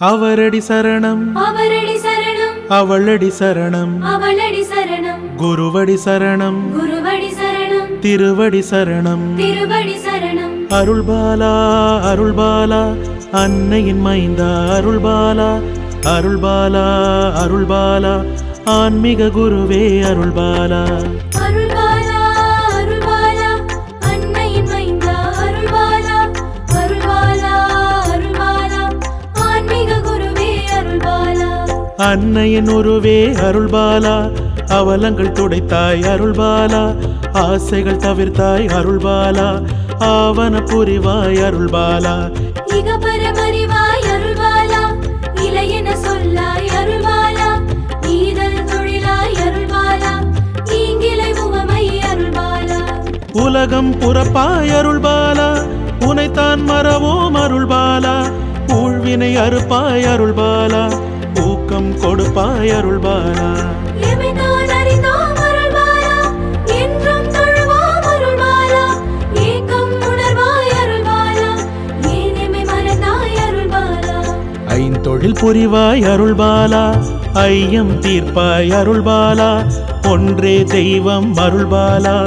அவரடி சரணம் அவரடி சரணம் அவளடி சரணம் அவளடி சரணம் குருவடி சரணம் குருவடி சரணம் திருவடி சரணம் திருவடி சரணம் அருள்பாலா அருள்பாலா அன்னையின் மைந்தா அருள்பாலா அருள்பாலா அருள்பாலா ஆன்மீக குருவே அருள்பாலா அருள்பாலா அருள்பாலா அன்னையின் மைந்தா அருள்பாலா அருள்பாலா அருள்பாலா ஆன்மீக குருவே அருள்பாலா அன்னையின் உருவே அருள்பாலா அவலங்கள் துடைத்தாய் அருள்பாலா ஆசைகள் தவிர்த்தாய் அருள்பாலா ஆவன புரிவாய் அருள்பாலா இகபரமறிவாய் அருள்பாலா இளையன சொல்லாய் அருள்பாலா ஈதல் தொழிலாய் அருள்பாலா ஈங்கிலை உவமை அருள்பாலா உலகம் புறப்பாய் அருள்பாலா உனைத்தான் மறவோம் அருள்பாலா ஊழ்வினை அறுப்பாய் அருள்பாலா ஊக்கம் கொடுப்பாய் அருள்பாலா எமைதான் அறிந்தோம் அருள்பாலா என்றும் தொழுவோம் அருள்பாலா ஏக்கம் உணர்வாய் அருள்பாலா ஏன் எமை மறந்தாய் அருள்பாலா ஐந்தொழில் புரிவாய் அருள்பாலா ஐயம் தீர்ப்பாய் அருள்பாலா ஒன்றே தெய்வம் அருள்பாலா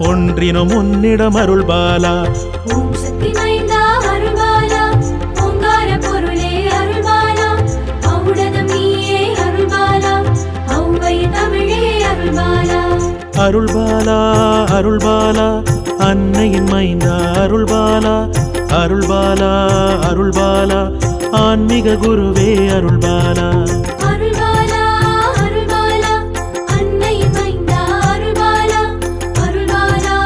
ஒன்றினும் உன்னிடம் அருள்பாலா ஓம் சக்தி மைந்தா அருள்பாலா ஓங்கார பொருளே அருள்பாலா ஔடதம் நீயே அருள்பாலா ஔவை தமிழே அருள்பாலா அருள்பாலா அருள்பாலா அன்னையின் மைந்தா அருள்பாலா அருள்பாலா அருள்பாலா ஆன்மீக குருவே அருள்பாலா அருள்பாலா அருள்பாலா அன்னையின் மைந்தா அருள்பாலா அருள்பாலா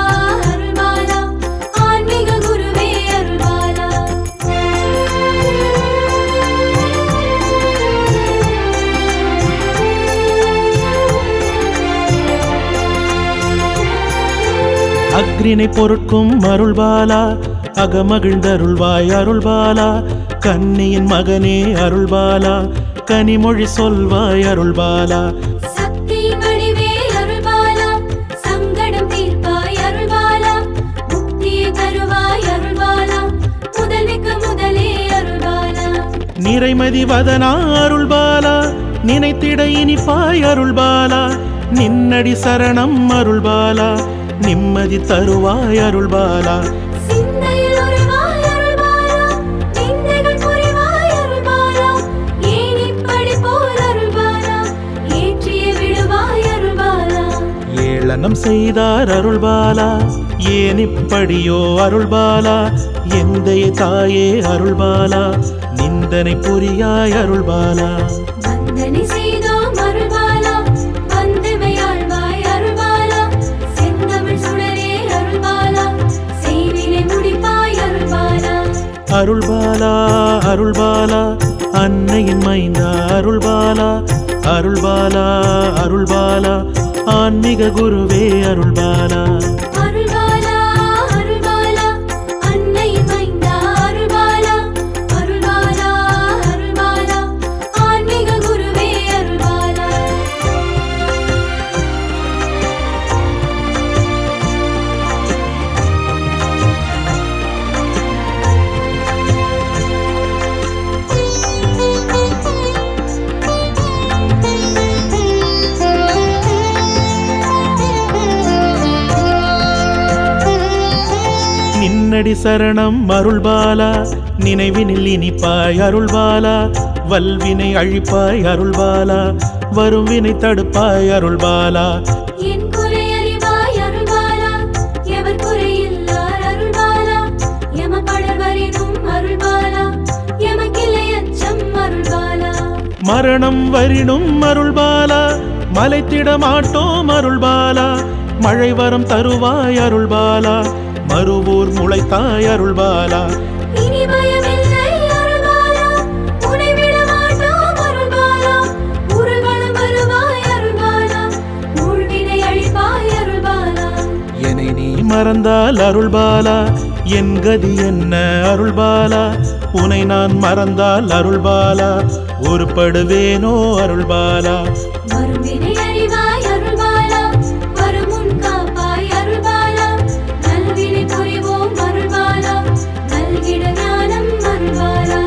அருள்பாலா ஆன்மீக குருவே அருள்பாலா அக்ரினை பொருட்கும் அருள்பாலா அகமகிழ்ந்தருள்வாய் அருள்பாலா கன்னியின் மகனே அருள்பாலா கனிமொழி சொல்வாய் அருள்பாலா சக்தி வடிவே அருள்பாலா சங்கடம் தீர்ப்பாய் அருள்பாலா முக்தியை தருவாய் அருள்பாலா முதல்விக்கு முதலே அருள்பாலா நிறைமதி வதனா அருள்பாலா நினைத்திட இனிப்பாய் அருள்பாலா நின்னடி சரணம் அருள்பாலா நிம்மதி தருவாய் அருள்பாலா சிந்தையில் உருவாய் அருள்பாலா நிந்தைகள் புரிவாய் அருள்பாலா ஏன் இப்படி போல் அருள்பாலா ஏற்றிய விடுவாய் அருள்பாலா ஏளனம் செய்தார் அருள்பாலா ஏன் இப்படியோ அருள்பாலா எந்தைய தாயே அருள்பாலா நிந்தனை புரியாய் அருள்பாலா வந்தனை செய்தோம் அருள்பாலா வந்தமையாழ்வாய் அருள்பாலா செந்தமிழ் சுடரே அருள்பாலா செய்வினை முடிப்பாய் அருள்பாலா அருள்பாலா அருள்பாலா அன்னையின் மைந்தா அருள்பாலா அருள்பாலா அருள்பாலா ஆன்மீக குருவே அருள்பாலா அருள்பாலா அருள்பாலா அன்னையின் மைந்தா அருள்பாலா அருள்பாலா அருள்பாலா ஆன்மீக குருவே அருள்பாலா நின்னடி சரணம் அருள்பாலா நினைவினில் இனிப்பாய் அருள்பாலா வல்வினை அழிப்பாய் அருள்பாலா வரும் வினை தடுப்பாய் அருள்பாலா என் குறை அறிவாய் அருள்பாலா எவர் குறையில்லார் அருள்பாலா எம படர்வரினும் அருள்பாலா எமக்கில்லை அச்சம் அருள்பாலா மரணம் வரினும் அருள்பாலா மலைத்திட மாட்டோம் அருள்பாலா மழை வரம் தருவாய் அருள்பாலா மறுவூர் முளைத்தாய் அருள்பாலா இனி பயமில்லை அருள்பாலா உன்னை விட மாட்டோம் அருள்பாலா உருள்வளம் வருவாய் அருள்பாலா ஊழ்வினை அழிப்பாய் அருள்பாலா என்னை நீ மறந்தால் அருள்பாலா என் கதி என்ன அருள்பாலா உனை நான் மறந்தால் அருள்பாலா ஒருபடுவேனோ அருள்பாலா வரும் வினை அறிவாய் அருள்பாலா வரும் முன் காப்பாய் அருள்பாலா நல்வினை புரிவோம் அருள்பாலா நல்கிட ஞானம் அருள்பாலா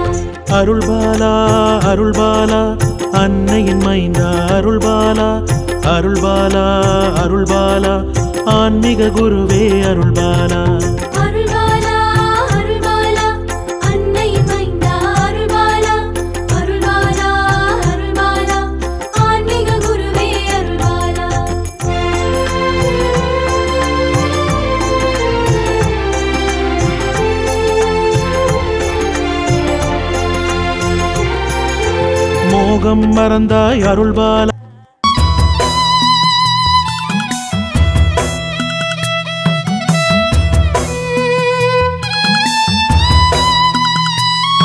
அருள்பாலா அருள்பாலா அன்னையின் மைந்தா அருள்பாலா அருள்பாலா அருள்பாலா ஆன்மீக குருவே அருள்பாலா அருள்பாலா அருள்பாலா அன்னையின் மைந்தா அருள்பாலா அருள்பாலா அருள்பாலா ஆன்மீக குருவே அருள்பாலா மோகம் மறந்தாய் அருள்பாலா